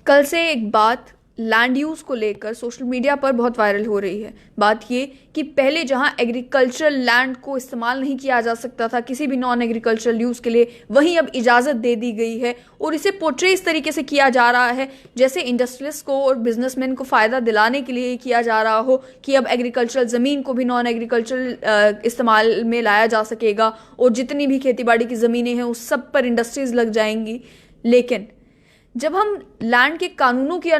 कल से एक बात लैंड यूज़ को लेकर सोशल मीडिया पर बहुत वायरल हो रही है। बात ये कि पहले जहां एग्रीकल्चरल लैंड को इस्तेमाल नहीं किया जा सकता था किसी भी नॉन एग्रीकल्चरल यूज़ के लिए, वहीं अब इजाज़त दे दी गई है और इसे पोर्ट्रे इस तरीके से किया जा रहा है जैसे इंडस्ट्रियलिस्ट को और बिजनेसमैन को फ़ायदा दिलाने के लिए किया जा रहा हो कि अब एग्रीकल्चरल ज़मीन को भी नॉन एग्रीकल्चरल इस्तेमाल में लाया जा सकेगा और जितनी भी खेती बाड़ी की ज़मीनें हैं उस सब पर इंडस्ट्रीज़ लग जाएंगी। लेकिन जब हम लैंड के कानूनों की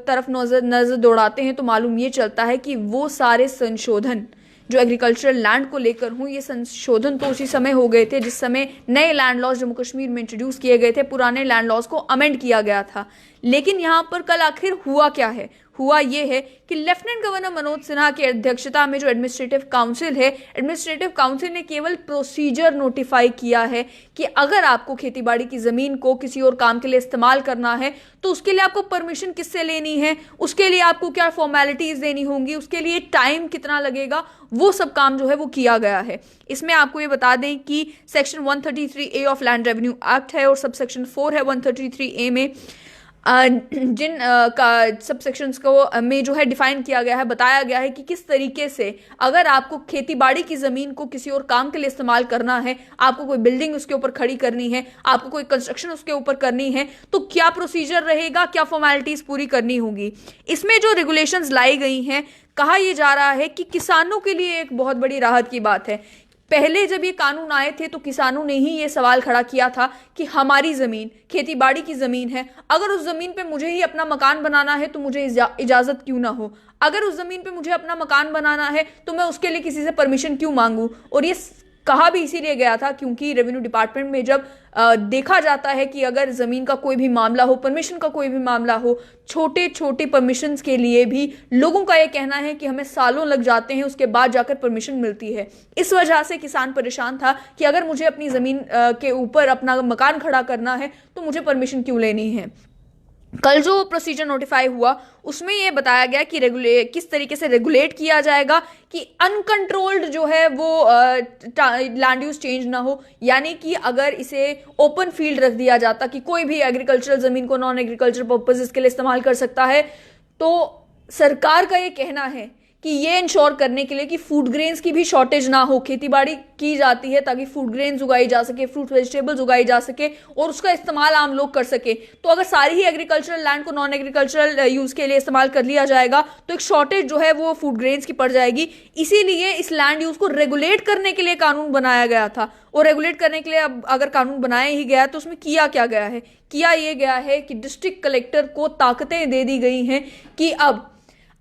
तरफ नजर दौड़ाते हैं तो मालूम ये चलता है कि वो सारे संशोधन जो एग्रीकल्चरल लैंड को लेकर हूँ, ये संशोधन तो उसी समय हो गए थे जिस समय नए लैंड लॉज जम्मू कश्मीर में इंट्रोड्यूस किए गए थे, पुराने लैंड लॉज को अमेंड किया गया था। लेकिन यहाँ पर कल आखिर हुआ क्या है? हुआ ये है कि लेफ्टिनेंट गवर्नर मनोज सिन्हा की अध्यक्षता में जो एडमिनिस्ट्रेटिव काउंसिल है, एडमिनिस्ट्रेटिव काउंसिल ने केवल प्रोसीजर नोटिफाई किया है कि अगर आपको खेतीबाड़ी की ज़मीन को किसी और काम के लिए इस्तेमाल करना है तो उसके लिए आपको परमिशन किससे लेनी है, उसके लिए आपको क्या फॉर्मेलिटीज़ देनी होंगी, उसके लिए टाइम कितना लगेगा, वो सब काम जो है वो किया गया है। इसमें आपको ये बता दें कि section 133A of land revenue act है और सब सेक्शन 4 है 133A में जिन का सब सेक्शंस को में जो है डिफाइन किया गया है, बताया गया है कि किस तरीके से अगर आपको खेती बाड़ी की ज़मीन को किसी और काम के लिए इस्तेमाल करना है, आपको कोई बिल्डिंग उसके ऊपर खड़ी करनी है, आपको कोई कंस्ट्रक्शन उसके ऊपर करनी है, तो क्या प्रोसीजर रहेगा, क्या फॉर्मेलिटीज़ पूरी करनी होगी। इसमें जो रेगुलेशंस लाई गई हैं, कहा यह जा रहा है कि किसानों के लिए एक बहुत बड़ी राहत की बात है। पहले जब ये कानून आए थे तो किसानों ने ही ये सवाल खड़ा किया था कि हमारी ज़मीन खेती बाड़ी की ज़मीन है, अगर उस ज़मीन पे मुझे ही अपना मकान बनाना है तो मुझे इजाज़त क्यों ना हो, अगर उस ज़मीन पे मुझे अपना मकान बनाना है तो मैं उसके लिए किसी से परमिशन क्यों मांगूं। और ये कहा भी इसीलिए गया था क्योंकि रेवेन्यू डिपार्टमेंट में जब देखा जाता है कि अगर ज़मीन का कोई भी मामला हो, परमिशन का कोई भी मामला हो, छोटे छोटे परमिशंस के लिए भी लोगों का ये कहना है कि हमें सालों लग जाते हैं, उसके बाद जाकर परमिशन मिलती है। इस वजह से किसान परेशान था कि अगर मुझे अपनी ज़मीन के ऊपर अपना मकान खड़ा करना है तो मुझे परमिशन क्यों लेनी है। कल जो प्रोसीजर नोटिफाई हुआ उसमें यह बताया गया कि किस तरीके से रेगुलेट किया जाएगा कि अनकंट्रोल्ड जो है वो लैंड यूज चेंज ना हो, यानी कि अगर इसे ओपन फील्ड रख दिया जाता कि कोई भी एग्रीकल्चरल ज़मीन को नॉन एग्रीकल्चर पर्पज के लिए इस्तेमाल कर सकता है, तो सरकार का ये कहना है कि ये इंश्योर करने के लिए कि फूड ग्रेन्स की भी शॉर्टेज ना हो, खेतीबाड़ी की जाती है ताकि फूड ग्रेन्स उगाई जा सके, फ्रूट वेजिटेबल्स उगाई जा सके और उसका इस्तेमाल आम लोग कर सके। तो अगर सारी ही एग्रीकल्चरल लैंड को नॉन एग्रीकल्चरल यूज के लिए इस्तेमाल कर लिया जाएगा तो एक शॉर्टेज जो है वो फूड ग्रेन्स की पड़ जाएगी। इसीलिए इस लैंड यूज को रेगुलेट करने के लिए कानून बनाया गया था और रेगुलेट करने के लिए अब अगर कानून बनाया ही गया तो उसमें किया क्या गया है? किया ये गया है कि डिस्ट्रिक्ट कलेक्टर को ताकतें दे दी गई हैं कि अब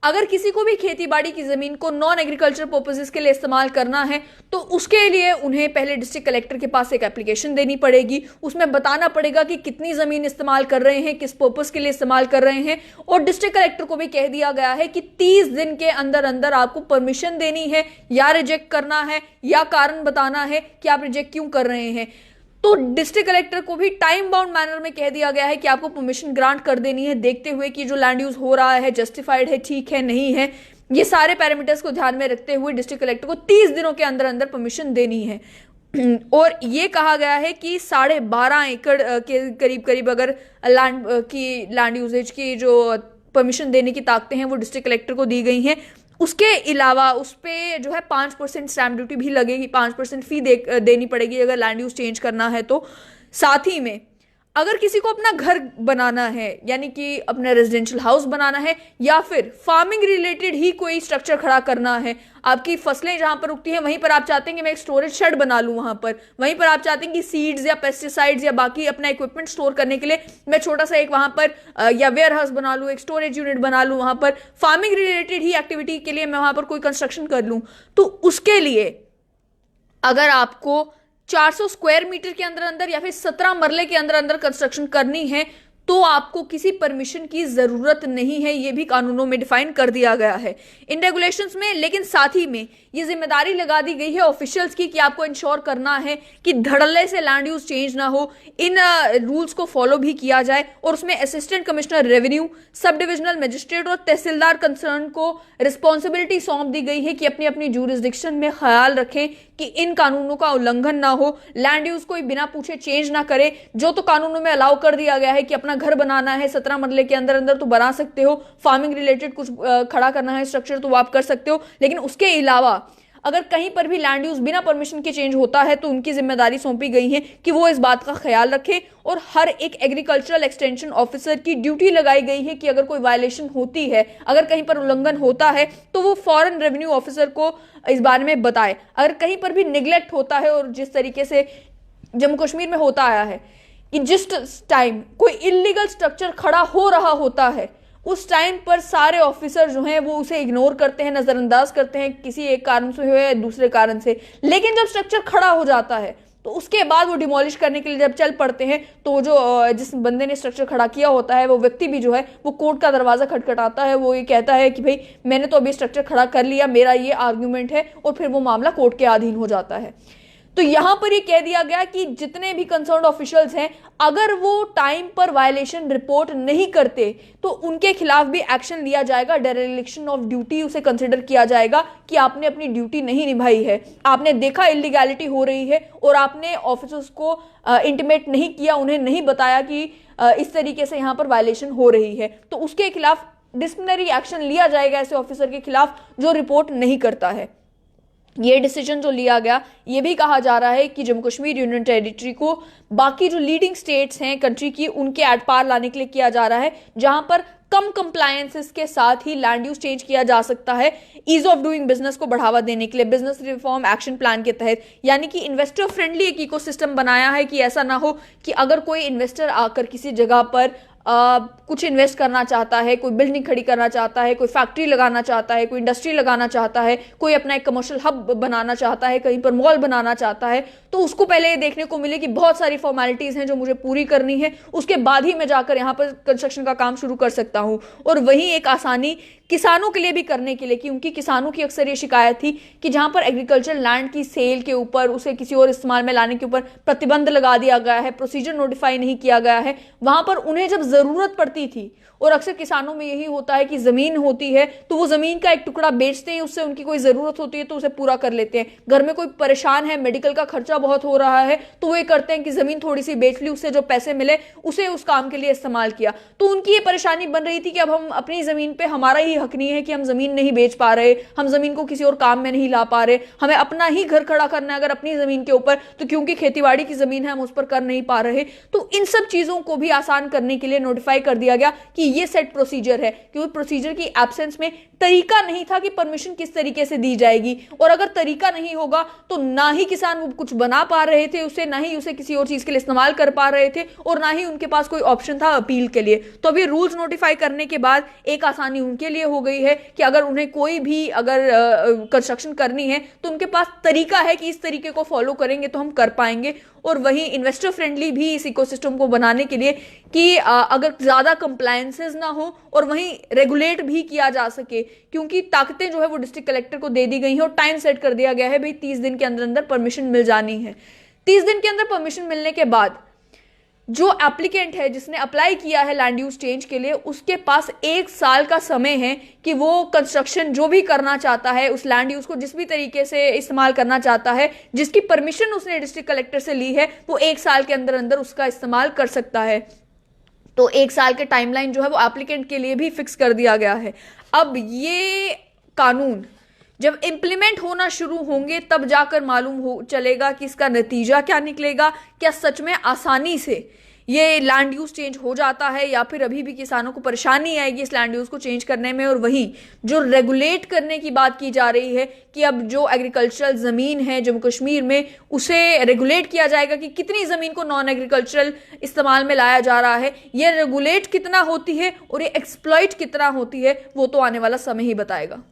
अगर किसी को भी खेती बाड़ी की ज़मीन को नॉन एग्रीकल्चर पर्पसेस के लिए इस्तेमाल करना है तो उसके लिए उन्हें पहले डिस्ट्रिक्ट कलेक्टर के पास एक एप्लीकेशन देनी पड़ेगी, उसमें बताना पड़ेगा कि कितनी ज़मीन इस्तेमाल कर रहे हैं, किस पर्पस के लिए इस्तेमाल कर रहे हैं। और डिस्ट्रिक्ट कलेक्टर को भी कह दिया गया है कि 30 दिन के अंदर अंदर आपको परमिशन देनी है या रिजेक्ट करना है या कारण बताना है कि आप रिजेक्ट क्यों कर रहे हैं। तो डिस्ट्रिक्ट कलेक्टर को भी टाइम बाउंड मैनर में कह दिया गया है कि आपको परमिशन ग्रांट कर देनी है, देखते हुए कि जो लैंड यूज हो रहा है जस्टिफाइड है, ठीक है, नहीं है। ये सारे पैरामीटर्स को ध्यान में रखते हुए डिस्ट्रिक्ट कलेक्टर को 30 दिनों के अंदर अंदर परमिशन देनी है। और ये कहा गया है कि 12.5 एकड़ के करीब करीब अगर लैंड यूजेज की जो परमिशन देने की ताकतें हैं वो डिस्ट्रिक्ट कलेक्टर को दी गई हैं। उसके अलावा उस पर जो है 5% स्टैम्प ड्यूटी भी लगेगी, 5% फी देनी पड़ेगी अगर लैंड यूज चेंज करना है तो। साथ ही में अगर किसी को अपना घर बनाना है, यानी कि अपना रेजिडेंशियल हाउस बनाना है या फिर फार्मिंग रिलेटेड ही कोई स्ट्रक्चर खड़ा करना है, आपकी फसलें जहां पर उगती हैं वहीं पर आप चाहते हैं कि मैं एक स्टोरेज शेड बना लूं, वहां पर वहीं पर आप चाहते हैं कि सीड्स या पेस्टिसाइड्स या बाकी अपना इक्विपमेंट स्टोर करने के लिए मैं छोटा सा एक वहां पर या वेयर हाउस बना लूं, एक स्टोरेज यूनिट बना लूं, वहां पर फार्मिंग रिलेटेड ही एक्टिविटी के लिए मैं वहां पर कोई कंस्ट्रक्शन कर लूं, तो उसके लिए अगर आपको 400 स्क्वायर मीटर के अंदर अंदर या फिर 17 मरले के अंदर अंदर कंस्ट्रक्शन करनी है तो आपको किसी परमिशन की जरूरत नहीं है। ये भी कानूनों में डिफाइन कर दिया गया है इन रेगुलेशंस में। लेकिन साथ ही में ये जिम्मेदारी लगा दी गई है ऑफिशियल्स की कि आपको इंश्योर करना है कि धड़ल्ले से लैंड यूज चेंज ना हो, इन रूल्स को फॉलो भी किया जाए। और उसमें assistant commissioner revenue, sub divisional magistrate और तहसीलदार कंसर्न को रिस्पॉन्सिबिलिटी सौंप दी गई है कि अपनी अपनी जूरिसडिक्शन में ख्याल रखें कि इन कानूनों का उल्लंघन ना हो, लैंड यूज कोई बिना पूछे चेंज ना करे। जो तो कानूनों में अलाउ कर दिया गया है कि अपना घर बनाना है 17 मरले के अंदर अंदर तो बना सकते हो, फार्मिंग रिलेटेड कुछ खड़ा करना है स्ट्रक्चर तो वो आप कर सकते हो, लेकिन उसके अलावा अगर कहीं पर भी लैंड यूज बिना परमिशन के चेंज होता है तो उनकी जिम्मेदारी सौंपी गई है कि वो इस बात का ख्याल रखें। और हर एक एग्रीकल्चरल एक्सटेंशन ऑफिसर की ड्यूटी लगाई गई है कि अगर कोई वायलेशन होती है, अगर कहीं पर उल्लंघन होता है तो वो फॉरेन रेवेन्यू ऑफिसर को इस बारे में बताए। अगर कहीं पर भी निगलेक्ट होता है, और जिस तरीके से जम्मू कश्मीर में होता आया है कि जिस टाइम कोई इलीगल स्ट्रक्चर खड़ा हो रहा होता है उस टाइम पर सारे ऑफिसर जो हैं वो उसे इग्नोर करते हैं, नजरअंदाज करते हैं, किसी एक कारण से हो या दूसरे कारण से। लेकिन जब स्ट्रक्चर खड़ा हो जाता है तो उसके बाद वो डिमोलिश करने के लिए जब चल पड़ते हैं तो जो जिस बंदे ने स्ट्रक्चर खड़ा किया होता है वो व्यक्ति भी जो है वो कोर्ट का दरवाजा खटखटाता है। वो ये कहता है कि भाई मैंने तो अभी स्ट्रक्चर खड़ा कर लिया, मेरा ये आर्ग्यूमेंट है, और फिर वो मामला कोर्ट के अधीन हो जाता है। तो यहां पर ये कह दिया गया कि जितने भी कंसर्न्ड ऑफिशियल्स हैं अगर वो टाइम पर वायलेशन रिपोर्ट नहीं करते तो उनके खिलाफ भी एक्शन लिया जाएगा। डेरेलिक्शन ऑफ ड्यूटी उसे कंसिडर किया जाएगा कि आपने अपनी ड्यूटी नहीं निभाई है, आपने देखा इलीगैलिटी हो रही है और आपने ऑफिसर्स को इंटीमेट नहीं किया, उन्हें नहीं बताया कि इस तरीके से यहां पर वायलेशन हो रही है, तो उसके खिलाफ डिसिप्लिनरी एक्शन लिया जाएगा ऐसे ऑफिसर के खिलाफ जो रिपोर्ट नहीं करता है। ये डिसीजन जो लिया गया, ये भी कहा जा रहा है कि जम्मू कश्मीर यूनियन टेरिटरी को बाकी जो लीडिंग स्टेट्स हैं कंट्री की उनके एट पार लाने के लिए किया जा रहा है, जहां पर कम कंप्लायंसेस के साथ ही लैंड यूज चेंज किया जा सकता है ईज ऑफ डूइंग बिजनेस को बढ़ावा देने के लिए बिजनेस रिफॉर्म एक्शन प्लान के तहत। यानी कि इन्वेस्टर फ्रेंडली एक इकोसिस्टम बनाया है कि ऐसा ना हो कि अगर कोई इन्वेस्टर आकर किसी जगह पर कुछ इन्वेस्ट करना चाहता है, कोई बिल्डिंग खड़ी करना चाहता है, कोई फैक्ट्री लगाना चाहता है, कोई इंडस्ट्री लगाना चाहता है, कोई अपना एक कमर्शियल हब बनाना चाहता है, कहीं पर मॉल बनाना चाहता है, तो उसको पहले ये देखने को मिले कि बहुत सारी फॉर्मेलिटीज हैं जो मुझे पूरी करनी है, उसके बाद ही मैं जाकर यहाँ पर कंस्ट्रक्शन का काम शुरू कर सकता हूँ। और वही एक आसानी किसानों के लिए भी करने के लिए, क्योंकि किसानों की अक्सर ये शिकायत थी कि जहां पर एग्रीकल्चर लैंड की सेल के ऊपर उसे किसी और इस्तेमाल में लाने के ऊपर प्रतिबंध लगा दिया गया है, प्रोसीजर नोटिफाई नहीं किया गया है, वहां पर उन्हें जब जरूरत पड़ती थी, और अक्सर किसानों में यही होता है कि जमीन होती है तो वो जमीन का एक टुकड़ा बेचते हैं, उससे उनकी कोई जरूरत होती है तो उसे पूरा कर लेते हैं। घर में कोई परेशान है, मेडिकल का खर्चा बहुत हो रहा है, तो वो ये करते हैं कि जमीन थोड़ी सी बेच ली, उससे जो पैसे मिले उसे उस काम के लिए इस्तेमाल किया। तो उनकी ये परेशानी बन रही थी कि अब हम अपनी जमीन पे हमारा ही हक नहीं है कि हम जमीन नहीं बेच पा रहे, हम जमीन को किसी और काम में नहीं ला पा रहे, हमें अपना ही घर खड़ा करना है अगर अपनी जमीन के ऊपर, तो क्योंकि खेतीबाड़ी की जमीन है हम उस पर कर नहीं पा रहे। तो इन सब चीजों को भी आसान करने के लिए नोटिफाई कर दिया गया कि ये सेट प्रोसीजर है, क्योंकि प्रोसीजर की एब्सेंस में तरीका नहीं था कि परमिशन किस तरीके से दी जाएगी, और अगर तरीका नहीं होगा तो ना ही किसान वो कुछ बना पा रहे थे उसे, ना ही उसे किसी और चीज के लिए इस्तेमाल कर पा रहे थे, और ना ही उनके पास कोई ऑप्शन था अपील के लिए। तो अभी रूल्स नोटिफाई करने के बाद एक आसानी उनके लिए हो गई है कि अगर उन्हें कोई भी अगर कंस्ट्रक्शन करनी है तो उनके पास तरीका है कि इस तरीके को फॉलो करेंगे तो हम कर पाएंगे। और वहीं इन्वेस्टर फ्रेंडली भी इस इकोसिस्टम को बनाने के लिए कि अगर ज्यादा कंप्लायंसेस ना हो और वहीं रेगुलेट भी किया जा सके, क्योंकि ताकतें जो है वो डिस्ट्रिक्ट कलेक्टर को दे दी गई हैं और टाइम सेट कर दिया गया है, भाई 30 दिन के अंदर अंदर परमिशन मिल जानी है। 30 दिन के अंदर परमिशन मिलने के बाद जो एप्लीकेंट है जिसने अप्लाई किया है लैंड यूज चेंज के लिए, उसके पास 1 साल का समय है कि वो कंस्ट्रक्शन जो भी करना चाहता है, उस लैंड यूज को जिस भी तरीके से इस्तेमाल करना चाहता है, जिसकी परमिशन उसने डिस्ट्रिक्ट कलेक्टर से ली है, वो 1 साल के अंदर अंदर उसका इस्तेमाल कर सकता है। तो 1 साल के टाइमलाइन जो है वो एप्लीकेंट के लिए भी फिक्स कर दिया गया है। अब ये कानून जब इम्प्लीमेंट होना शुरू होंगे तब जाकर मालूम हो चलेगा कि इसका नतीजा क्या निकलेगा, क्या सच में आसानी से ये लैंड यूज चेंज हो जाता है या फिर अभी भी किसानों को परेशानी आएगी इस लैंड यूज को चेंज करने में। और वहीं जो रेगुलेट करने की बात की जा रही है कि अब जो एग्रीकल्चरल जमीन है जम्मू कश्मीर में उसे रेगुलेट किया जाएगा कि कितनी जमीन को नॉन एग्रीकल्चरल इस्तेमाल में लाया जा रहा है, ये रेगुलेट कितना होती है और ये एक्सप्लॉइट कितना होती है, वो तो आने वाला समय ही बताएगा।